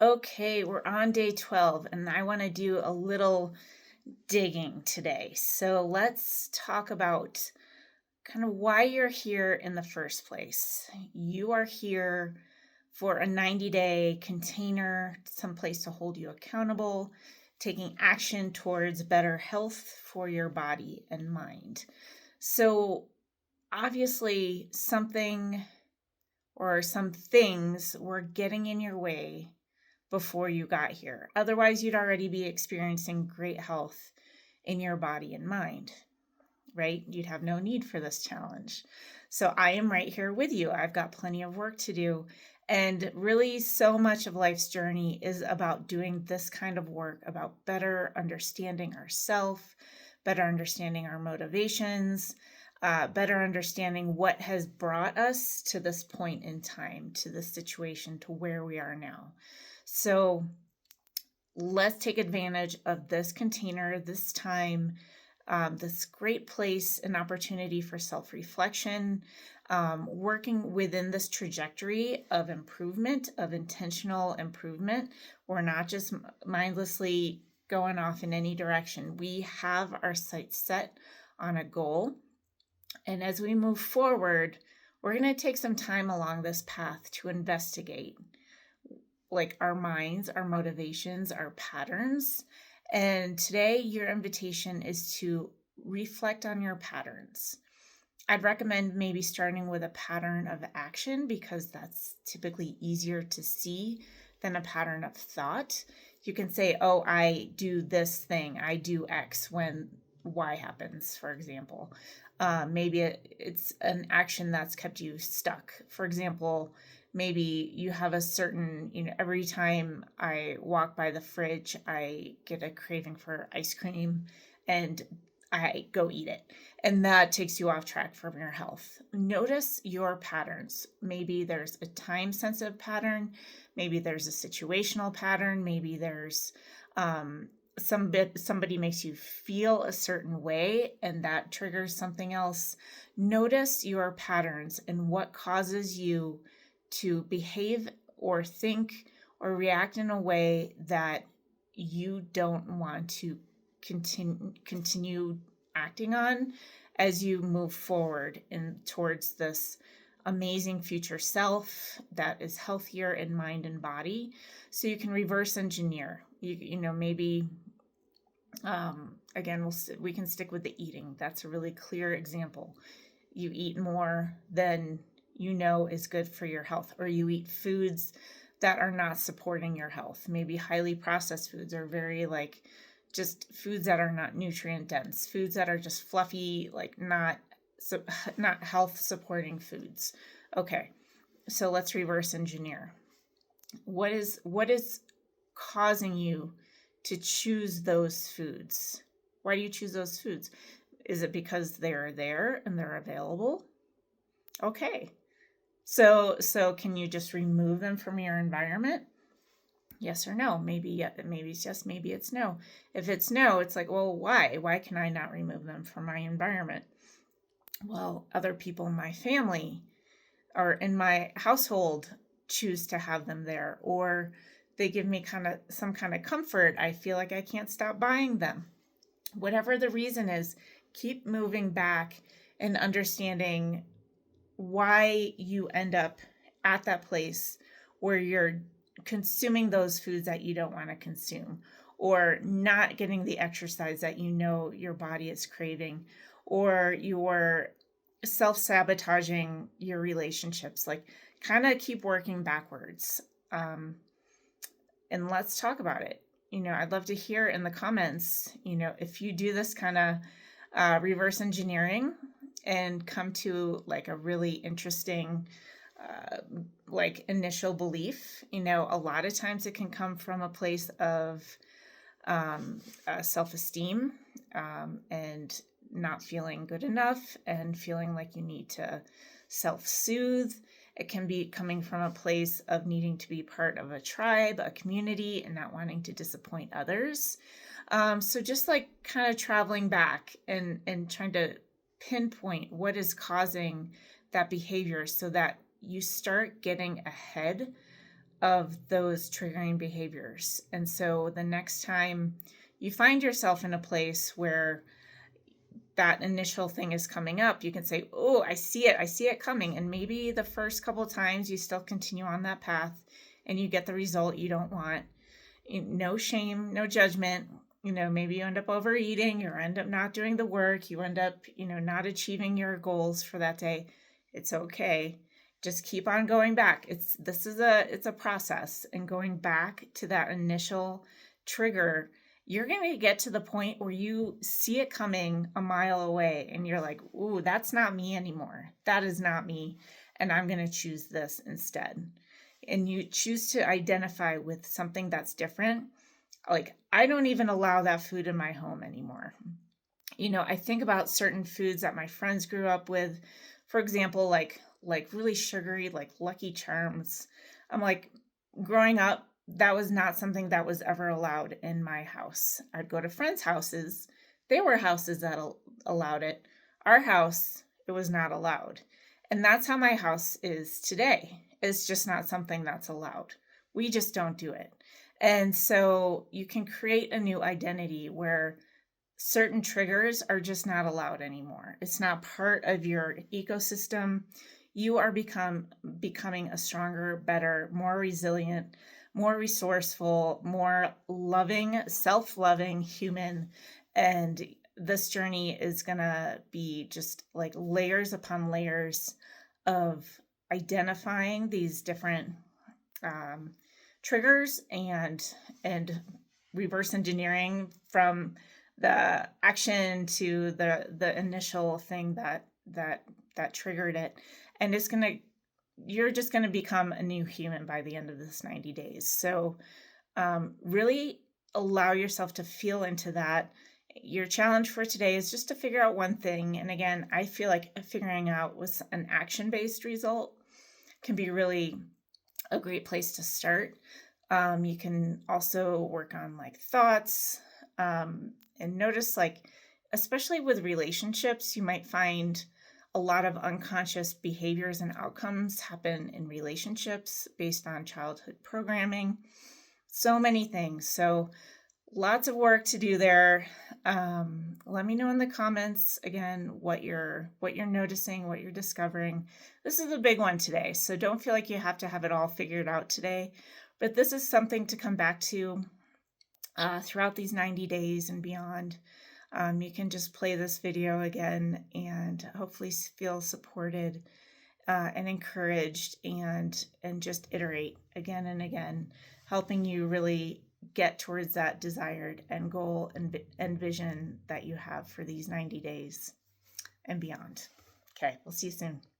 Okay, we're on day 12, and I want to do a little digging today. So let's talk about kind of why you're here in the first place. You are here for a 90-day container, some place to hold you accountable, taking action towards better health for your body and mind. So obviously, something or some things were getting in your way before you got here. Otherwise, you'd already be experiencing great health in your body and mind, right? You'd have no need for this challenge. So I am right here with you. I've got plenty of work to do. And really, so much of life's journey is about doing this kind of work, about better understanding ourselves, better understanding our motivations, better understanding what has brought us to this point in time, to this situation, to where we are now. So let's take advantage of this container, this time, this great place, an opportunity for self-reflection, working within this trajectory of improvement, of intentional improvement. We're not just mindlessly going off in any direction. We have our sights set on a goal. And as we move forward, we're going to take some time along this path to investigate like our minds, our motivations, our patterns. And today, your invitation is to reflect on your patterns. I'd recommend maybe starting with a pattern of action because that's typically easier to see than a pattern of thought. You can say, oh, I do this thing, I do X when Y happens, for example. Maybe it's an action that's kept you stuck. For example, maybe you have a certain, every time I walk by the fridge, I get a craving for ice cream and I go eat it. And that takes you off track from your health. Notice your patterns. Maybe there's a time sensitive pattern. Maybe there's a situational pattern. Maybe there's somebody makes you feel a certain way and that triggers something else. Notice your patterns and what causes you to behave or think or react in a way that you don't want to continue acting on as you move forward towards this amazing future self that is healthier in mind and body. So you can reverse engineer. Maybe again, we can stick with the eating. That's a really clear example. You eat more than you know is good for your health, or you eat foods that are not supporting your health. Maybe highly processed foods are very just foods that are not nutrient dense, foods that are just fluffy, not health supporting foods. Okay, so let's reverse engineer. What is causing you to choose those foods? Why do you choose those foods? Is it because they're there and they're available? Okay. So can you just remove them from your environment? Yes or no? Maybe it's yes, maybe it's no. If it's no, it's like, well, why? Why can I not remove them from my environment? Well, other people in my family or in my household choose to have them there, or they give me some kind of comfort. I feel like I can't stop buying them. Whatever the reason is, keep moving back and understanding why you end up at that place where you're consuming those foods that you don't want to consume, or not getting the exercise that your body is craving, or you're self-sabotaging your relationships. Kind of keep working backwards. And let's talk about it. I'd love to hear in the comments, if you do this kind of reverse engineering and come to a really interesting initial belief. A lot of times it can come from a place of self-esteem and not feeling good enough and feeling like you need to self-soothe. It can be coming from a place of needing to be part of a tribe, a community, and not wanting to disappoint others. So just kind of traveling back and trying to pinpoint what is causing that behavior so that you start getting ahead of those triggering behaviors. And so the next time you find yourself in a place where that initial thing is coming up, you can say, oh, I see it coming. And maybe the first couple of times you still continue on that path and you get the result you don't want. No shame, no judgment. Maybe you end up overeating, you end up not doing the work, you end up, not achieving your goals for that day. It's okay. Just keep on going back. It's a process, and going back to that initial trigger, you're going to get to the point where you see it coming a mile away and you're like, ooh, that's not me anymore. That is not me. And I'm going to choose this instead. And you choose to identify with something that's different. Like, I don't even allow that food in my home anymore. I think about certain foods that my friends grew up with. For example, like really sugary, like Lucky Charms. I'm like, growing up, that was not something that was ever allowed in my house. I'd go to friends' houses. They were houses that allowed it. Our house, it was not allowed. And that's how my house is today. It's just not something that's allowed. We just don't do it. And so you can create a new identity where certain triggers are just not allowed anymore. It's not part of your ecosystem. You are becoming a stronger, better, more resilient, more resourceful, more loving, self-loving human. And this journey is going to be just like layers upon layers of identifying these different triggers and reverse engineering from the action to the initial thing that triggered it. And you're just gonna become a new human by the end of this 90 days. So really allow yourself to feel into that. Your challenge for today is just to figure out one thing. And again, I feel like figuring out what's an action-based result can be really a great place to start. You can also work on like thoughts, and notice, like, especially with relationships, you might find a lot of unconscious behaviors and outcomes happen in relationships based on childhood programming. So many things. So lots of work to do there. Let me know in the comments again what you're noticing, what you're discovering. This is a big one today, so don't feel like you have to have it all figured out today. But this is something to come back to throughout these 90 days and beyond. You can just play this video again and hopefully feel supported and encouraged, and just iterate again and again, helping you really get towards that desired end goal and vision that you have for these 90 days and beyond. Okay, we'll see you soon.